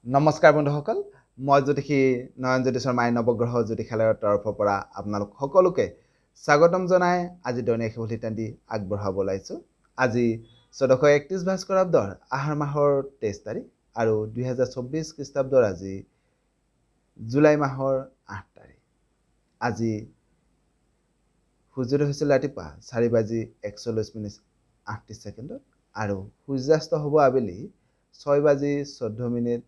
নমস্কাৰ বন্ধুসকল, মই জ্যোতিষী নয়নজ্যোতি শৰ্মাই নৱগ্ৰহ জ্যোতিষালয়ৰ তৰফৰ পৰা আপোনালোক সকলোকে স্বাগতম জনাই আজি দৈনিক শিৱলিতান্তি আগবঢ়াব ওলাইছোঁ। আজি 1431 ভাস্কৰাব্দৰ আহাৰ মাহৰ 23 তাৰিখ আৰু 2024 খ্ৰীষ্টাব্দৰ আজি জুলাই মাহৰ 8 তাৰিখ। আজি সূৰ্যোদয় হৈছিল ৰাতিপুৱা 4:41:38 আৰু সূৰ্যাস্ত হ'ব আবেলি 6:14:45।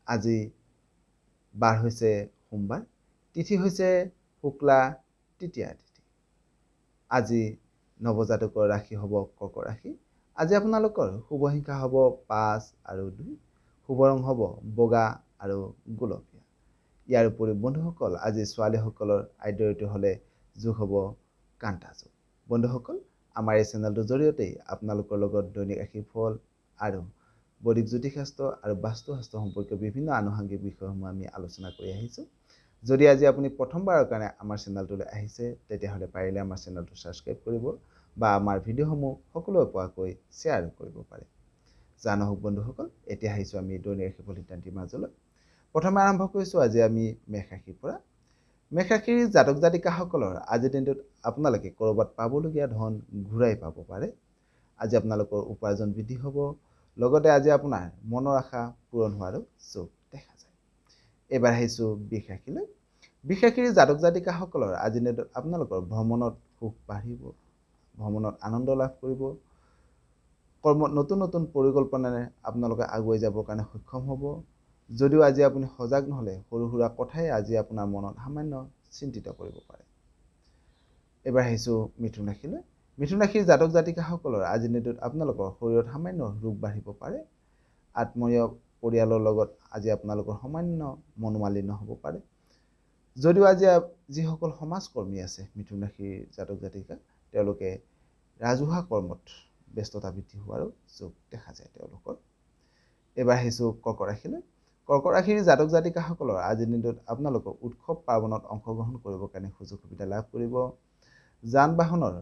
আজি বাৰ হৈছে সোমবাৰ, তিথি হৈছে শুক্লা তৃতীয়া তিথি। আজি নৱজাতকৰ ৰাশি হ'ব কৰ্ক ৰাশি। আজি আপোনালোকৰ শুভ সংখ্যা হ'ব 5 আৰু 2, শুভ ৰং হ'ব বগা আৰু গোলপীয়া। ইয়াৰ উপৰি বন্ধুসকল, আজি ছোৱালীসকলৰ আদ্য ঋতু হ'লে যোগ হ'ব কান্তা যোগ। বন্ধুসকল, আমাৰ এই চেনেলটোৰ জৰিয়তেই আপোনালোকৰ লগত দৈনিক ৰাশিফল আৰু বৈদিক জ্যোতিষশাস্ত্ৰ আৰু বাস্তুশাস্ত্ৰ সম্পৰ্কীয় বিভিন্ন আনুষংগিক বিষয়সমূহ আমি আলোচনা কৰি আহিছোঁ। যদি আজি আপুনি প্ৰথমবাৰৰ কাৰণে আমাৰ চেনেলটোলৈ আহিছে, তেতিয়াহ'লে পাৰিলে আমাৰ চেনেলটো ছাবস্ক্ৰাইব কৰিব বা আমাৰ ভিডিঅ'সমূহ সকলোৱে পোৱাকৈ শ্বেয়াৰ কৰিব পাৰে। জানো হওক বন্ধুসকল, এতিয়া আহিছোঁ আমি দৈনিক ৰাশিফল সিদ্ধান্তিৰ মাজলৈ। প্ৰথমে আৰম্ভ কৰিছোঁ আজি আমি মেষ ৰাশিৰ পৰা। মেষ ৰাশিৰ জাতক জাতিকাসকলৰ আজিৰ দিনটোত আপোনালোকে ক'ৰবাত পাবলগীয়া ধন ঘূৰাই পাব পাৰে। আজি আপোনালোকৰ উপাৰ্জন বৃদ্ধি হ'ব, লগতে আজি আপোনাৰ মনৰ আশা পূৰণ হোৱাৰো যোগ দেখা যায়। এইবাৰ আহিছোঁ বৃষ ৰাশিলৈ। বৃষ ৰাশিৰ জাতক জাতিকাসকলৰ আজিৰ দিনটোত আপোনালোকৰ ভ্ৰমণত সুখ বাঢ়িব, ভ্ৰমণত আনন্দ লাভ কৰিব, কৰ্মত নতুন নতুন পৰিকল্পনাৰে আপোনালোকে আগুৱাই যাবৰ কাৰণে সক্ষম হ'ব। যদিও আজি আপুনি সজাগ নহ'লে সৰু সুৰা কথাই আজি আপোনাৰ মনত সামান্য চিন্তিত কৰিব পাৰে। এইবাৰ আহিছোঁ মিথুন ৰাশিলৈ। মিথুন ৰাশিৰ জাতক জাতিকাসকলৰ আজিৰ দিনটোত আপোনালোকৰ শৰীৰত সামান্য ৰোগ বাঢ়িব পাৰে। আত্মীয় পৰিয়ালৰ লগত আজি আপোনালোকৰ সামান্য মনোমালিন্য হ'ব পাৰে। যদিও আজি যিসকল সমাজকৰ্মী আছে মিথুন ৰাশিৰ জাতক জাতিকা, তেওঁলোকে ৰাজহুৱা কৰ্মত ব্যস্ততা বৃদ্ধি হোৱাৰো যোগ দেখা যায় তেওঁলোকৰ। এইবাৰ আহিছোঁ কৰ্ক ৰাশিলৈ। কৰ্ক ৰাশিৰ জাতক জাতিকাসকলৰ আজিৰ দিনটোত আপোনালোকৰ উৎসৱ পাৰ্বণত অংশগ্ৰহণ কৰিবৰ কাৰণে সুযোগ সুবিধা লাভ কৰিব। যান বাহনৰ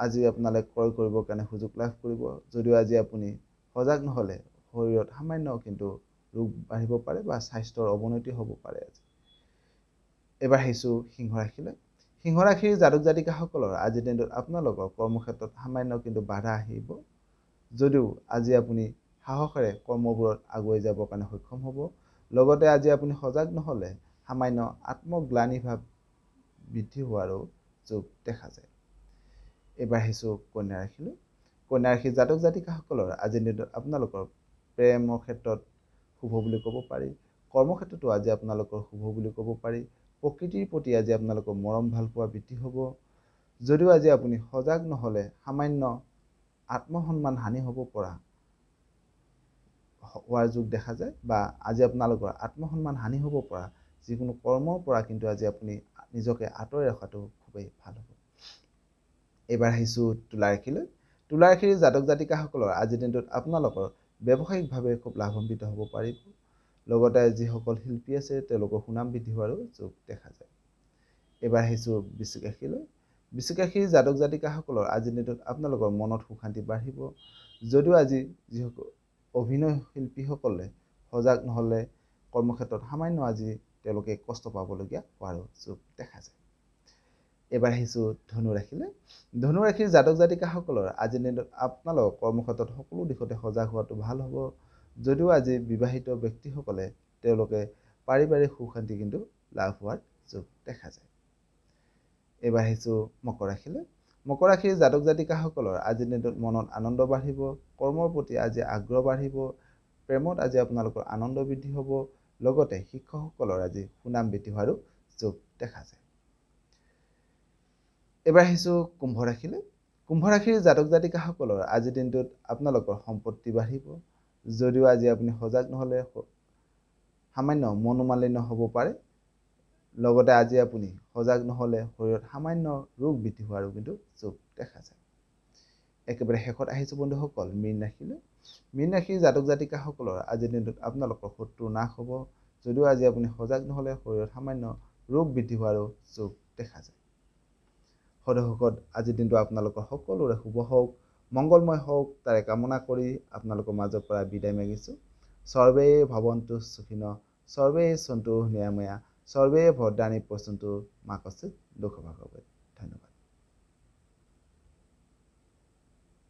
আজি আপোনালোকে ক্ৰয় কৰিবৰ কাৰণে সুযোগ লাভ কৰিব। যদিও আজি আপুনি সজাগ নহ'লে শৰীৰত সামান্য কিন্তু ৰোগ বাঢ়িব পাৰে বা স্বাস্থ্যৰ অৱনতি হ'ব পাৰে আজি। এইবাৰ আহিছোঁ সিংহ ৰাশিলৈ। সিংহ ৰাশিৰ জাতক জাতিকাসকলৰ আজিৰ দিনটোত আপোনালোকৰ কৰ্মক্ষেত্ৰত সামান্য কিন্তু বাধা আহিব। যদিও আজি আপুনি সাহসেৰে কৰ্মবোৰত আগুৱাই যাবৰ কাৰণে সক্ষম হ'ব। লগতে আজি আপুনি সজাগ নহ'লে সামান্য আত্মগ্লানি ভাৱ বৃদ্ধি হোৱাৰো যোগ দেখা যায়। এইবাৰ আহিছোঁ কন্যা ৰাশিলৈ। কন্যা ৰাশিৰ জাতক জাতিকাসকলৰ আজিৰ দিনটোত আপোনালোকৰ প্ৰেমৰ ক্ষেত্ৰত শুভ বুলি ক'ব পাৰি, কৰ্মক্ষেত্ৰতো আজি আপোনালোকৰ শুভ বুলি ক'ব পাৰি। প্ৰকৃতিৰ প্ৰতি আজি আপোনালোকৰ মৰম ভাল পোৱা বৃদ্ধি হ'ব। যদিও আজি আপুনি সজাগ নহ'লে সামান্য আত্মসন্মান হানি হ'ব পৰা হোৱাৰ যোগ দেখা যায়, বা আজি আপোনালোকৰ আত্মসন্মান হানি হ'ব পৰা যিকোনো কৰ্মৰ পৰা কিন্তু আজি আপুনি নিজকে আঁতৰাই ৰখাটো খুবেই ভাল হ'ব। এইবাৰ আহিছোঁ তুলা ৰাশিলৈ। তুলা ৰাশিৰ জাতক জাতিকাসকলৰ আজিৰ দিনটোত আপোনালোকৰ ব্যৱসায়িকভাৱে খুব লাভান্বিত হ'ব পাৰিব। লগতে যিসকল শিল্পী আছে তেওঁলোকৰ সুনাম বৃদ্ধি হোৱাৰো যোগ দেখা যায়। এইবাৰ আহিছোঁ বৃশ্চিক ৰাশিলৈ। বৃশ্চিক ৰাশিৰ জাতক জাতিকাসকলৰ আজিৰ দিনটোত আপোনালোকৰ মনত সুখ শান্তি বাঢ়িব। যদিও আজি যিসকল অভিনয় শিল্পীসকলে সজাগ নহ'লে কৰ্মক্ষেত্ৰত সামান্য আজি তেওঁলোকে কষ্ট পাবলগীয়া হোৱাৰো যোগ দেখা যায়। এইবাৰ আহিছোঁ ধনু ৰাশিলৈ। ধনু ৰাশিৰ জাতক জাতিকাসকলৰ আজিৰ দিনটোত আপোনালোকৰ কৰ্মক্ষেত্ৰত সকলো দিশতে সজাগ হোৱাটো ভাল হ'ব। যদিও আজি বিবাহিত ব্যক্তিসকলে তেওঁলোকে পাৰিবাৰিক সুখ শান্তি কিন্তু লাভ হোৱাৰ যোগ দেখা যায়। এইবাৰ আহিছোঁ মকৰ ৰাশিলৈ। মকৰ ৰাশিৰ জাতক জাতিকাসকলৰ আজিৰ দিনটোত মনত আনন্দ বাঢ়িব, কৰ্মৰ প্ৰতি আজি আগ্ৰহ বাঢ়িব, প্ৰেমত আজি আপোনালোকৰ আনন্দ বৃদ্ধি হ'ব। লগতে শিক্ষকসকলৰ আজি সুনাম বৃদ্ধি হোৱাৰো যোগ দেখা যায়। এইবাৰ আহিছোঁ কুম্ভ ৰাশিলৈ। কুম্ভ ৰাশিৰ জাতক জাতিকাসকলৰ আজিৰ দিনটোত আপোনালোকৰ সম্পত্তি বাঢ়িব। যদিও আজি আপুনি সজাগ নহ'লে সামান্য মনোমালিন্য হ'ব পাৰে। লগতে আজি আপুনি সজাগ নহ'লে শৰীৰত সামান্য ৰোগ বৃদ্ধি হোৱাৰো কিন্তু যোগ দেখা যায়। একেবাৰে শেষত আহিছোঁ বন্ধুসকল মীন ৰাশিলৈ। মীন ৰাশিৰ জাতক জাতিকাসকলৰ আজিৰ দিনটোত আপোনালোকৰ শত্ৰু নাশ হ'ব। যদিও আজি আপুনি সজাগ নহ'লে শৰীৰত সামান্য ৰোগ বৃদ্ধি হোৱাৰো যোগ দেখা যায়। সদৌ সুখত আজিৰ দিনটো আপোনালোকৰ সকলোৰে শুভ হওক, মংগলময় হওক তাৰে কামনা কৰি আপোনালোকৰ মাজৰ পৰা বিদায় মাগিছোঁ। সৰ্বে ভৱন্তু সুখিনঃ, সৰ্বে সন্তু নিৰাময়া, সৰ্বে ভদ্ৰাণি পশ্যন্তু মা কশ্চিৎ দুঃখভাগ্ ভৱেৎ।